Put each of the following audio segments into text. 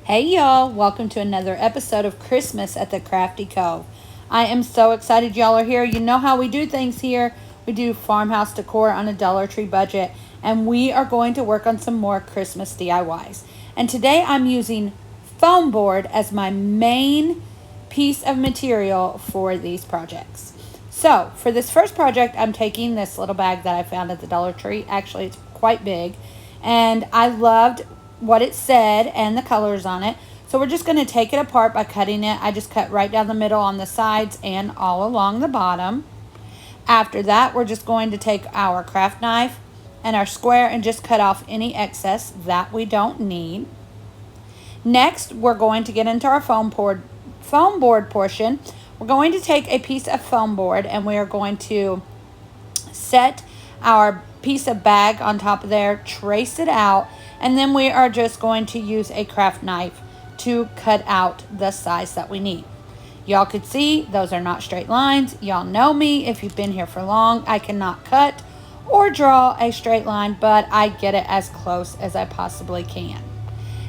Hey y'all, welcome to another episode of Christmas at the Crafty Cove. I am so excited y'all are here. You know how we do things here. We do farmhouse decor on a Dollar Tree budget, and we are going to work on some more Christmas DIYs. And today I'm using foam board as my main piece of material for these projects. So for this first project, I'm taking this little bag that I found at the Dollar Tree. Actually, it's quite big, and I loved what it said and the colors on it. So we're just going to take it apart by cutting it. I just cut right down the middle on the sides and all along the bottom. After that, we're just going to take our craft knife and our square and just cut off any excess that we don't need. Next, we're going to get into our foam board portion. We're going to take a piece of foam board and we are going to set our piece of bag on top of there, trace it out, and then we are just going to use a craft knife to cut out the size that we need. Y'all could see those are not straight lines. Y'all know me if you've been here for long. I cannot cut or draw a straight line, but I get it as close as I possibly can.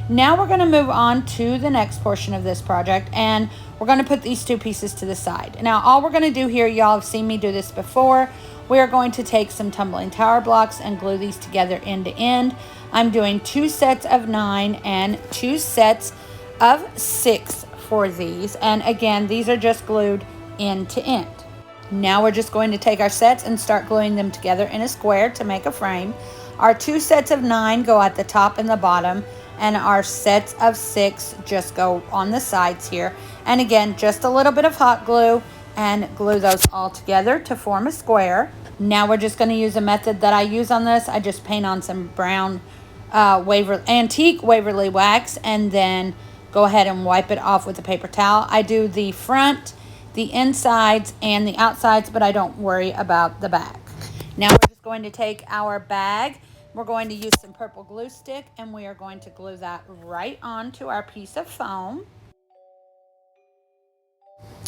Now we're going to move on to the next portion of this project, and we're going to put these two pieces to the side. Now all we're going to do here, y'all have seen me do this before, we are going to take some tumbling tower blocks and glue these together end to end. I'm doing 2 sets of 9 and 2 sets of 6 for these, and again these are just glued end to end. Now we're just going to take our sets and start gluing them together in a square to make a frame. Our 2 sets of 9 go at the top and the bottom, and our sets of 6 just go on the sides here. And again, just a little bit of hot glue and glue those all together to form a square. Now we're just going to use a method that I use on this. I just paint on some brown antique Waverly wax and then go ahead and wipe it off with a paper towel. I do the front, the insides, and the outsides, but I don't worry about the back. Now we're just going to take our bag. We're going to use some purple glue stick and we are going to glue that right onto our piece of foam.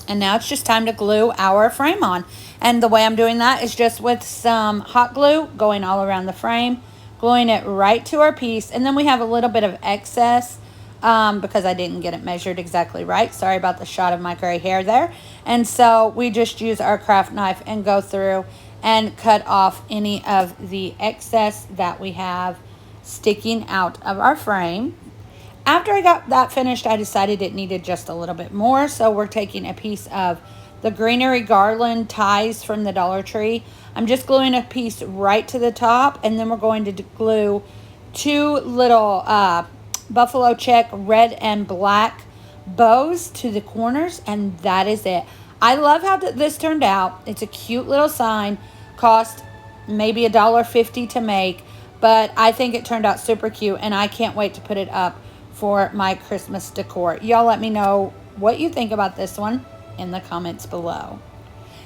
And now it's just time to glue our frame on. And the way I'm doing that is just with some hot glue going all around the frame, gluing it right to our piece. And then we have a little bit of excess because I didn't get it measured exactly right. Sorry about the shot of my gray hair there. And so we just use our craft knife and go through and cut off any of the excess that we have sticking out of our frame. After I got that finished, I decided it needed just a little bit more, so we're taking a piece of the greenery garland ties from the Dollar Tree. I'm just gluing a piece right to the top, and then we're going to glue 2 little buffalo check red and black bows to the corners, and that is it. I love how this turned out. It's a cute little sign. Cost maybe $1.50 to make, but I think it turned out super cute, and I can't wait to put it up for my Christmas decor. Y'all let me know what you think about this one in the comments below.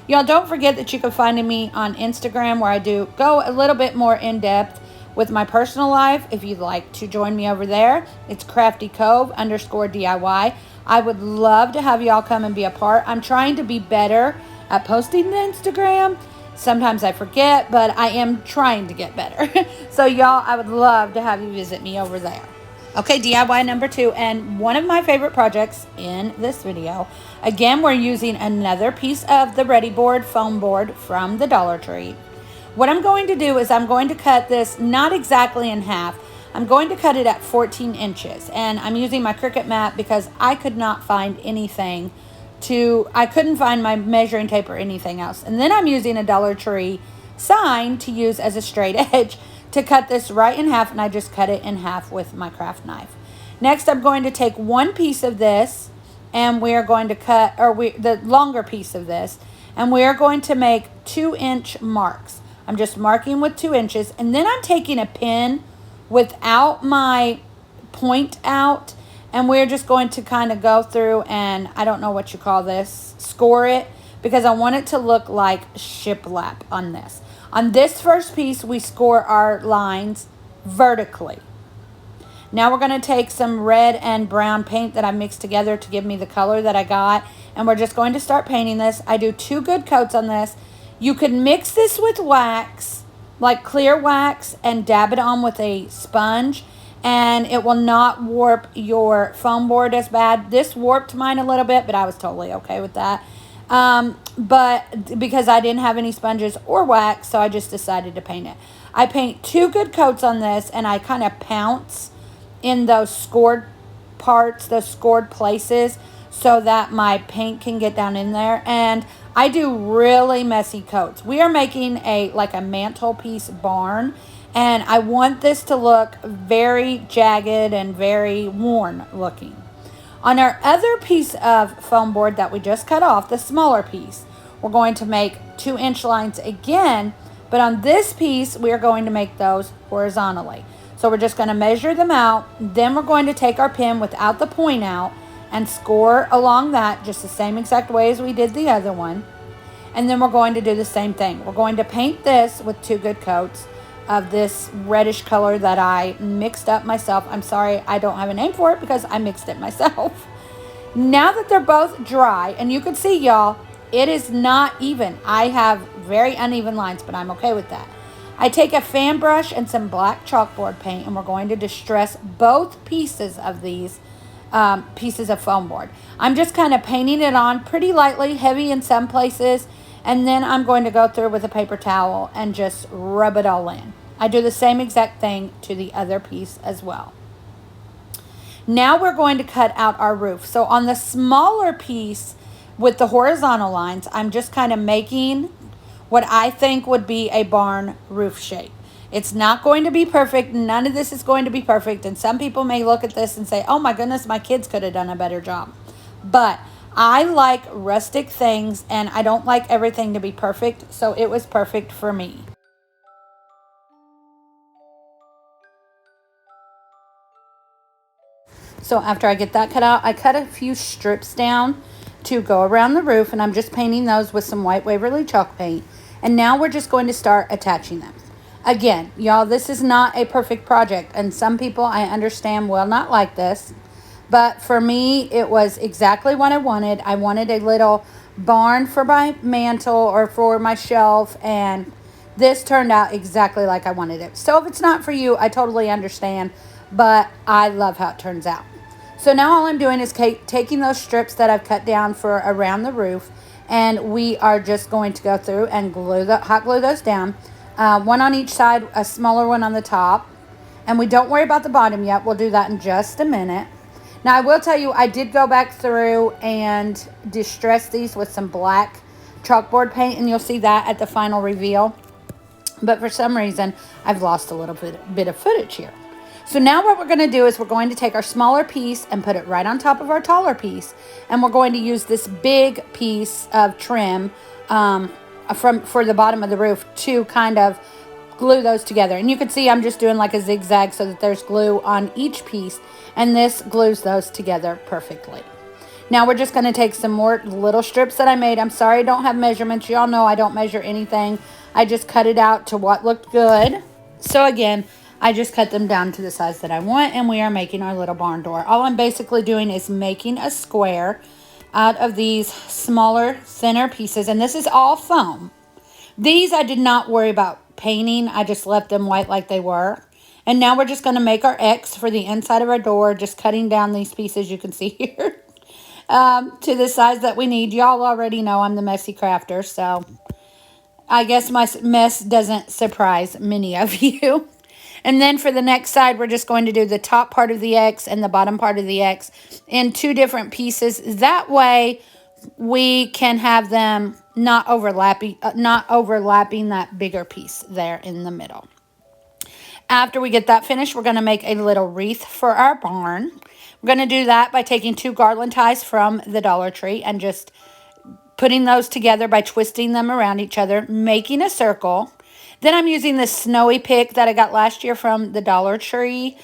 Y'all don't forget that you can find me on Instagram, where I do go a little bit more in depth with my personal life. If you'd like to join me over there, it's craftycove_DIY. I would love to have y'all come and be a part. I'm trying to be better at posting to Instagram. Sometimes I forget, but I am trying to get better. So y'all, I would love to have you visit me over there. Okay, DIY number 2, and one of my favorite projects in this video. Again, we're using another piece of the Ready Board foam board from the Dollar Tree. What I'm going to do is I'm going to cut this not exactly in half. I'm going to cut it at 14 inches, and I'm using my Cricut mat because I could not find anything I couldn't find my measuring tape or anything else. And then I'm using a Dollar Tree sign to use as a straight edge to cut this right in half, and I just cut it in half with my craft knife. Next, I'm going to take one piece of this, and we are going to cut, the longer piece of this, and we are going to make 2-inch marks. I'm just marking with 2 inches, and then I'm taking a pin without my point out, and we're just going to kind of go through and, I don't know what you call this, score it, because I want it to look like shiplap on this. On this first piece, we score our lines vertically. Now we're going to take some red and brown paint that I mixed together to give me the color that I got, and we're just going to start painting this. I do 2 good coats on this. You can mix this with wax, like clear wax, and dab it on with a sponge, and it will not warp your foam board as bad. This warped mine a little bit, but I was totally okay with that. But because I didn't have any sponges or wax, so I just decided to paint it. I paint 2 good coats on this, and I kind of pounce in those scored parts, those scored places, so that my paint can get down in there. And I do really messy coats. We are making like a mantelpiece barn, and I want this to look very jagged and very worn looking. On our other piece of foam board that we just cut off, the smaller piece, we're going to make 2-inch lines again, but on this piece, we are going to make those horizontally. So we're just going to measure them out. Then we're going to take our pen without the point out and score along that just the same exact way as we did the other one. And then we're going to do the same thing. We're going to paint this with 2 good coats of this reddish color that I mixed up myself. I'm sorry, I don't have a name for it because I mixed it myself. Now that they're both dry, and you can see, y'all, it is not even. I have very uneven lines, but I'm okay with that. I take a fan brush and some black chalkboard paint, and we're going to distress both pieces of these pieces of foam board. I'm just kind of painting it on pretty lightly, heavy in some places, and then I'm going to go through with a paper towel and just rub it all in. I do the same exact thing to the other piece as well. Now we're going to cut out our roof. So on the smaller piece with the horizontal lines, I'm just kind of making what I think would be a barn roof shape. It's not going to be perfect. None of this is going to be perfect. And some people may look at this and say, oh my goodness, my kids could have done a better job. But I like rustic things, and I don't like everything to be perfect, so it was perfect for me. So after I get that cut out, I cut a few strips down to go around the roof, and I'm just painting those with some white Waverly chalk paint. And now we're just going to start attaching them. Again, y'all, this is not a perfect project, and some people, I understand, will not like this. But for me, it was exactly what I wanted. I wanted a little barn for my mantle or for my shelf, and this turned out exactly like I wanted it. So if it's not for you, I totally understand, but I love how it turns out. So now all I'm doing is taking those strips that I've cut down for around the roof, and we are just going to go through and hot glue those down. One on each side, a smaller one on the top. And we don't worry about the bottom yet. We'll do that in just a minute. Now, I will tell you, I did go back through and distress these with some black chalkboard paint, and you'll see that at the final reveal. But for some reason, I've lost a little bit of footage here. So now what we're going to do is we're going to take our smaller piece and put it right on top of our taller piece. And we're going to use this big piece of trim for the bottom of the roof to kind of glue those together. And you can see I'm just doing like a zigzag so that there's glue on each piece, and this glues those together perfectly. Now we're just going to take some more little strips that I made. I'm sorry I don't have measurements. Y'all know I don't measure anything. I just cut it out to what looked good. So again, I just cut them down to the size that I want, and we are making our little barn door. All I'm basically doing is making a square out of these smaller, thinner pieces, and this is all foam. These I did not worry about painting. I just left them white like they were. And now we're just going to make our X for the inside of our door, just cutting down these pieces you can see here to the size that we need. Y'all already know I'm the messy crafter, so I guess my mess doesn't surprise many of you. And then for the next side, we're just going to do the top part of the X and the bottom part of the X in 2 different pieces. That way we can have them not overlapping that bigger piece there in the middle. After we get that finished, we're going to make a little wreath for our barn. We're going to do that by taking 2 garland ties from the Dollar Tree and just putting those together by twisting them around each other, making a circle. Then I'm using this snowy pick that I got last year from the Dollar Tree,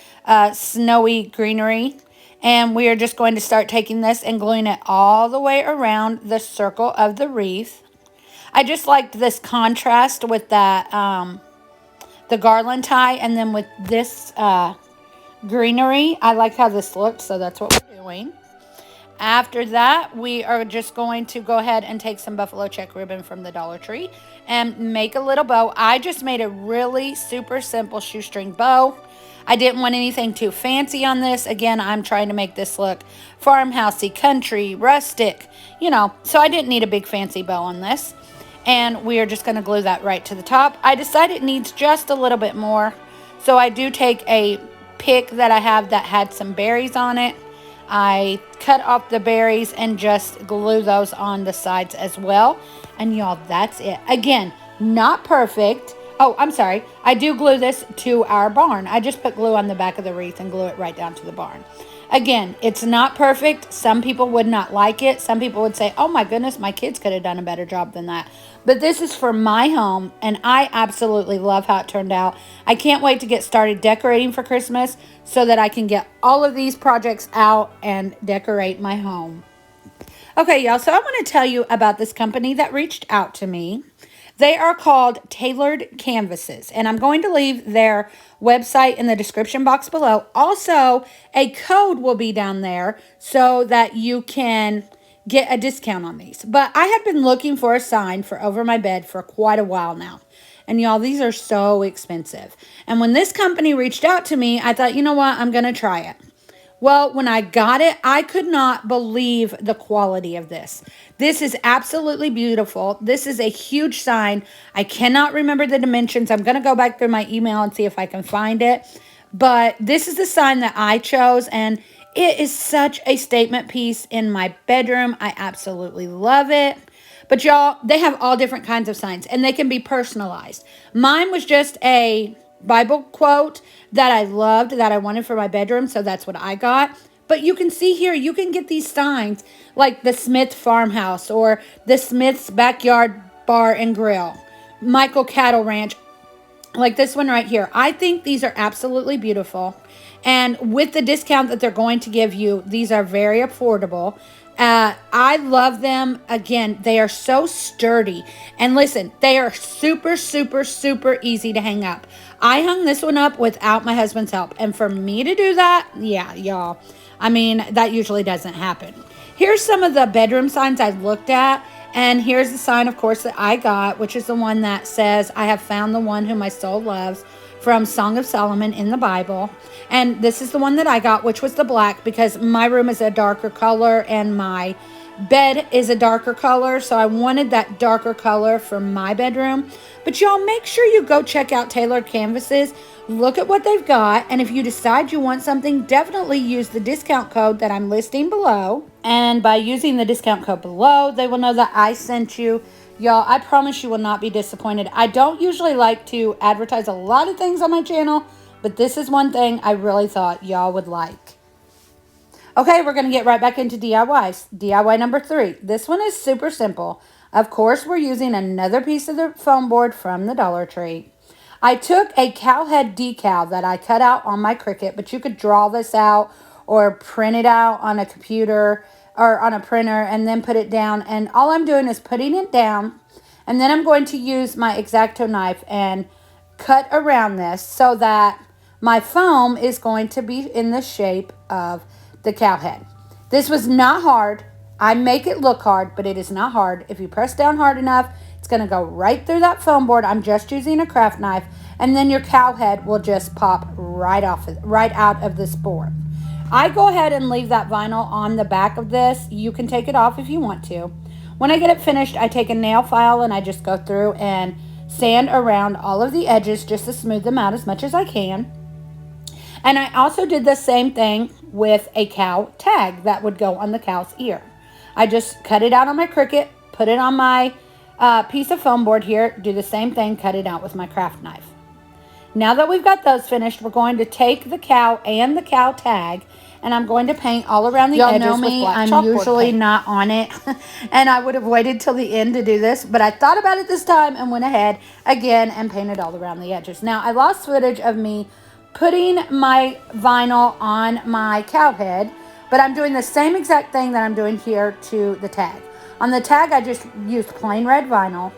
Snowy Greenery. And we are just going to start taking this and gluing it all the way around the circle of the wreath. I just liked this contrast with that, the garland tie, and then with this greenery. I like how this looked, so that's what we're doing. After that, we are just going to go ahead and take some buffalo check ribbon from the Dollar Tree and make a little bow. I just made a really super simple shoestring bow. I didn't want anything too fancy on this. Again, I'm trying to make this look farmhousey, country, rustic, you know, so I didn't need a big fancy bow on this. And we are just going to glue that right to the top. I decided it needs just a little bit more. So I do take a pick that I have that had some berries on it. I cut off the berries and just glue those on the sides as well. And y'all, that's it. Again, not perfect. Oh, I'm sorry. I do glue this to our barn. I just put glue on the back of the wreath and glue it right down to the barn. Again, it's not perfect. Some people would not like it. Some people would say, oh my goodness, my kids could have done a better job than that. But this is for my home, and I absolutely love how it turned out. I can't wait to get started decorating for Christmas so that I can get all of these projects out and decorate my home. Okay, y'all, so I want to tell you about this company that reached out to me. They are called Tailored Canvases, and I'm going to leave their website in the description box below. Also, a code will be down there so that you can get a discount on these. But I have been looking for a sign for over my bed for quite a while now. And y'all, these are so expensive. And when this company reached out to me, I thought, you know what, I'm going to try it. Well, when I got it, I could not believe the quality of this. This is absolutely beautiful. This is a huge sign. I cannot remember the dimensions. I'm going to go back through my email and see if I can find it. But this is the sign that I chose, and it is such a statement piece in my bedroom. I absolutely love it. But y'all, they have all different kinds of signs, and they can be personalized. Mine was just a Bible quote that I loved, that I wanted for my bedroom, so that's what I got. But you can see here, you can get these signs like the Smith Farmhouse or the Smith's Backyard Bar and Grill, Michael Cattle Ranch, like this one right here. I think these are absolutely beautiful. And with the discount that they're going to give you, these are very affordable. I love them. Again, they are so sturdy. And listen, they are super, super, super easy to hang up. I hung this one up without my husband's help. And for me to do that, yeah, y'all, I mean, that usually doesn't happen. Here's some of the bedroom signs I looked at. And here's the sign, of course, that I got, which is the one that says, I have found the one whom my soul loves, from Song of Solomon in the Bible. And this is the one that I got, which was the black, because my room is a darker color and my bed is a darker color. So I wanted that darker color for my bedroom. But y'all, make sure you go check out Tailored Canvases. Look at what they've got. And if you decide you want something, definitely use the discount code that I'm listing below. And by using the discount code below, they will know that I sent you. Y'all, I promise you will not be disappointed. I don't usually like to advertise a lot of things on my channel, but this is one thing I really thought y'all would like. Okay, we're going to get right back into DIYs. DIY number 3. This one is super simple. Of course, we're using another piece of the foam board from the Dollar Tree. I took a cow head decal that I cut out on my Cricut, but you could draw this out or print it out on a computer or on a printer and then put it down. And all I'm doing is putting it down, and then I'm going to use my X-Acto knife and cut around this so that my foam is going to be in the shape of the cow head. This was not hard. I make it look hard, but it is not hard. If you press down hard enough, it's going to go right through that foam board. I'm just using a craft knife, and then your cow head will just pop right out of this board. I go ahead and leave that vinyl on the back of this. You can take it off if you want to. When I get it finished, I take a nail file and I just go through and sand around all of the edges just to smooth them out as much as I can. And I also did the same thing with a cow tag that would go on the cow's ear. I just cut it out on my Cricut, put it on my piece of foam board here, do the same thing, cut it out with my craft knife. Now that we've got those finished, we're going to take the cow and the cow tag, and I'm going to paint all around the edges with black chalkboard. I'm usually not on it, and I would have waited till the end to do this, but I thought about it this time and went ahead again and painted all around the edges. Now, I lost footage of me putting my vinyl on my cow head, but I'm doing the same exact thing that I'm doing here to the tag. On the tag, I just used plain red vinyl,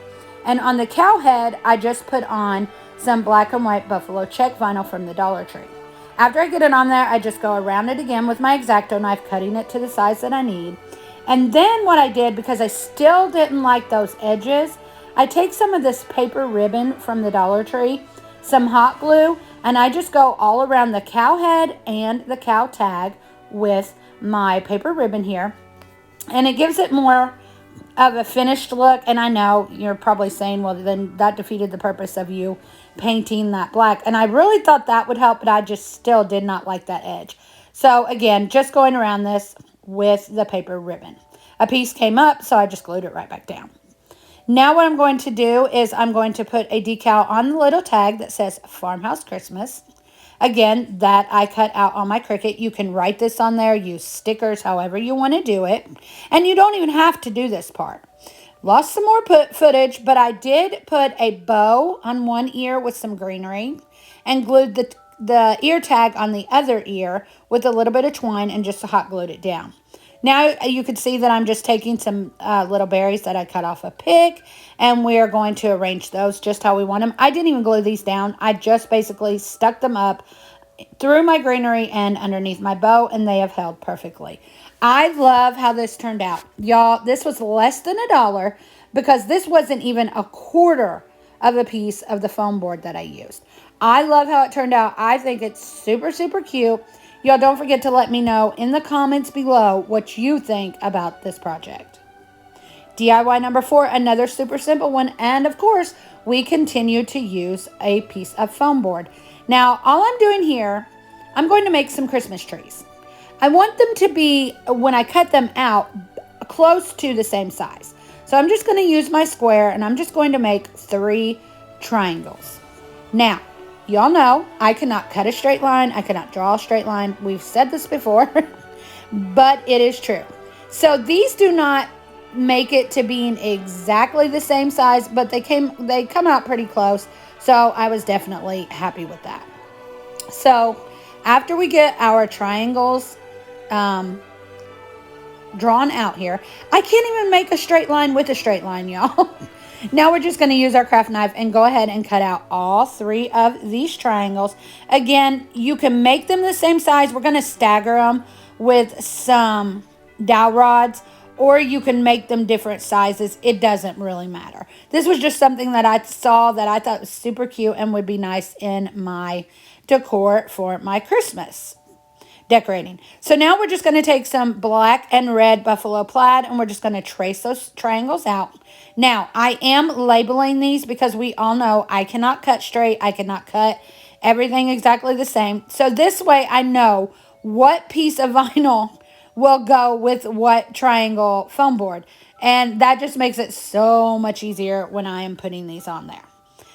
and on the cow head, I just put on some black and white buffalo check vinyl from the Dollar Tree. After I get it on there, I just go around it again with my X-Acto knife, cutting it to the size that I need. And then what I did, because I still didn't like those edges, I take some of this paper ribbon from the Dollar Tree, some hot glue, And I just go all around the cow head and the cow tag with my paper ribbon here. And it gives it more of a finished look. And I know you're probably saying, well, then that defeated the purpose of you painting that black. And I really thought that would help, but I just still did not like that edge. So again, just going around this with the paper ribbon. A piece came up, so I just glued it right back down. Now what I'm going to do is I'm going to put a decal on the little tag that says Farmhouse Christmas. Again, that I cut out on my Cricut. You can write this on there, use stickers, however you want to do it. And you don't even have to do this part. Lost some more footage, but I did put a bow on one ear with some greenery and glued the ear tag on the other ear with a little bit of twine and just hot glued it down. Now you can see that I'm just taking some little berries that I cut off a pick, and we are going to arrange those just how we want them. I didn't even glue these down. I just basically stuck them up through my greenery and underneath my bow, and they have held perfectly. I love how this turned out. Y'all, this was less than $1 because this wasn't even a quarter of a piece of the foam board that I used. I love how it turned out. I think it's super, super cute. Y'all don't forget to let me know in the comments below what you think about this project. DIY number 4, another super simple one. And of course, we continue to use a piece of foam board. Now, all I'm doing here, I'm going to make some Christmas trees. I want them to be, when I cut them out, close to the same size. So I'm just going to use my square and I'm just going to make 3 triangles. Now, y'all know I cannot cut a straight line. I cannot draw a straight line. We've said this before, but it is true. So these do not make it to being exactly the same size, but they come out pretty close. So I was definitely happy with that. So after we get our triangles drawn out here, I can't even make a straight line with a straight line, y'all. Now we're just going to use our craft knife and go ahead and cut out all 3 of these triangles. Again, you can make them the same size. We're going to stagger them with some dowel rods, or you can make them different sizes. It doesn't really matter. This was just something that I saw that I thought was super cute and would be nice in my decor for my Christmas decorating. So now we're just going to take some black and red buffalo plaid and we're just going to trace those triangles out. Now, I am labeling these because we all know I cannot cut straight. I cannot cut everything exactly the same. So this way I know what piece of vinyl will go with what triangle foam board. And that just makes it so much easier when I am putting these on there.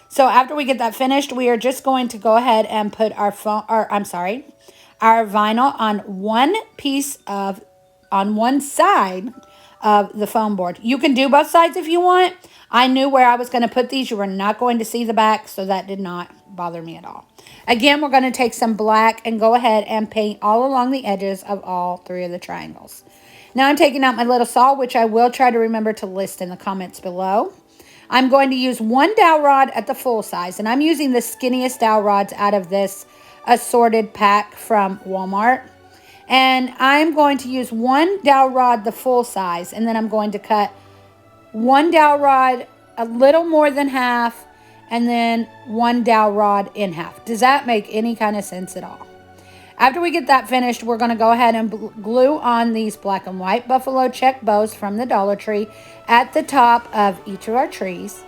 So after we get that finished, we are just going to go ahead and put our vinyl on one side of the foam board. You can do both sides if you want. I knew where I was going to put these. You were not going to see the back, so that did not bother me at all. Again, we're going to take some black and go ahead and paint all along the edges of all 3 of the triangles. Now I'm taking out my little saw, which I will try to remember to list in the comments below. I'm going to use 1 dowel rod at the full size, and I'm using the skinniest dowel rods out of this assorted pack from Walmart. And I'm going to use 1 dowel rod the full size, and then I'm going to cut 1 dowel rod a little more than half, and then 1 dowel rod in half. Does that make any kind of sense at all? After we get that finished, we're going to go ahead and glue on these black and white buffalo check bows from the Dollar Tree at the top of each of our trees.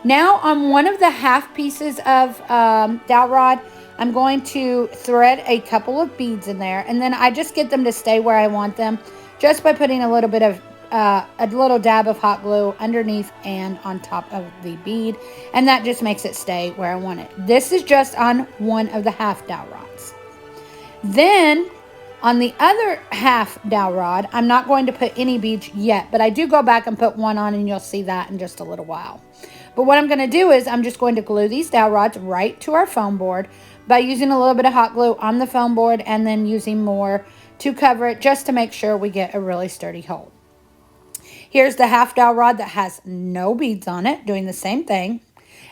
Now on one of the half pieces of dowel rod, I'm going to thread a couple of beads in there, and then I just get them to stay where I want them just by putting a little bit of a little dab of hot glue underneath and on top of the bead, and that just makes it stay where I want it. This is just on one of the half dowel rods. Then on the other half dowel rod, I'm not going to put any beads yet, but I do go back and put one on, and you'll see that in just a little while. But what I'm going to do is I'm just going to glue these dowel rods right to our foam board by using a little bit of hot glue on the foam board and then using more to cover it just to make sure we get a really sturdy hold. Here's the half dowel rod that has no beads on it, doing the same thing.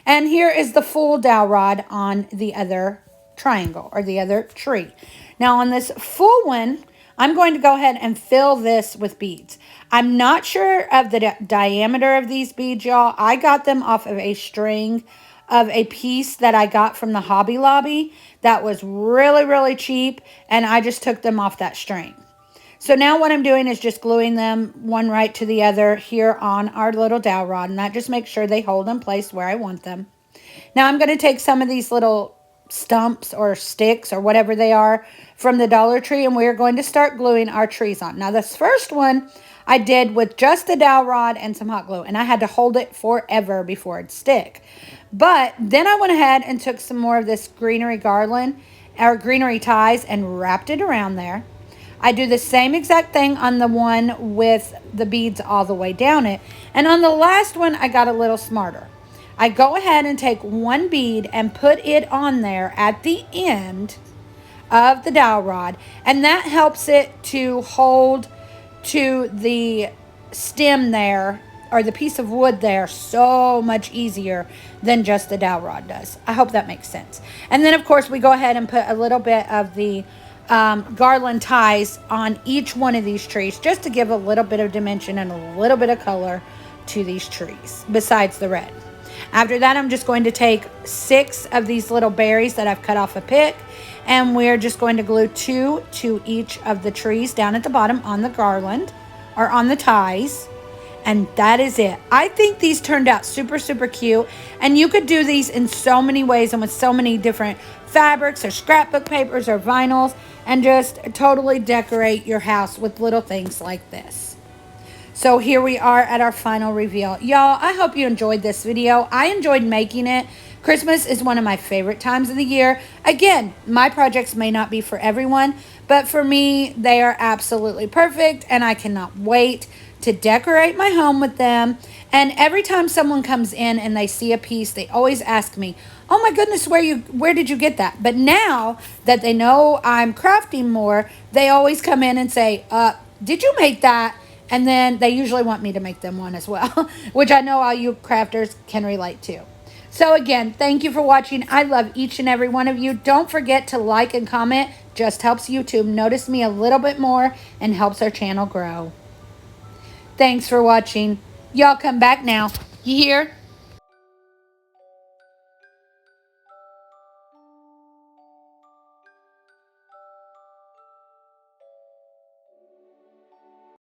And here is the full dowel rod on the other triangle or the other tree. Now on this full one, I'm going to go ahead and fill this with beads. I'm not sure of the diameter of these beads, y'all. I got them off of a string of a piece that I got from the Hobby Lobby that was really, really cheap, and I just took them off that string. So now what I'm doing is just gluing them one right to the other here on our little dowel rod, and that just makes sure they hold in place where I want them. Now I'm going to take some of these little stumps or sticks or whatever they are from the Dollar Tree, and we're going to start gluing our trees on. Now this first one I did with just the dowel rod and some hot glue, and I had to hold it forever before it'd stick. But then I went ahead and took some more of this greenery garland or greenery ties and wrapped it around there. I do the same exact thing on the one with the beads all the way down it. And on the last one, I got a little smarter. I go ahead and take one bead and put it on there at the end of the dowel rod. And that helps it to hold to the stem there, or the piece of wood there, so much easier than just the dowel rod does. I hope that makes sense. And then, of course, we go ahead and put a little bit of the garland ties on each one of these trees just to give a little bit of dimension and a little bit of color to these trees besides the red. After that, I'm just going to take 6 of these little berries that I've cut off a pick, and we're just going to glue 2 to each of the trees down at the bottom on the garland or on the ties. And that is it. I think these turned out super, super cute. And you could do these in so many ways and with so many different fabrics or scrapbook papers or vinyls, and just totally decorate your house with little things like this. So here we are at our final reveal. Y'all, I hope you enjoyed this video. I enjoyed making it. Christmas is one of my favorite times of the year. Again, my projects may not be for everyone, but for me, they are absolutely perfect, and I cannot wait to decorate my home with them. And every time someone comes in and they see a piece, they always ask me, oh my goodness, where did you get that? But now that they know I'm crafting more, they always come in and say, did you make that? And then they usually want me to make them one as well, which I know all you crafters can relate to. So again, thank you for watching. I love each and every one of you. Don't forget to like and comment. Just helps YouTube notice me a little bit more and helps our channel grow. Thanks for watching. Y'all come back now. You hear?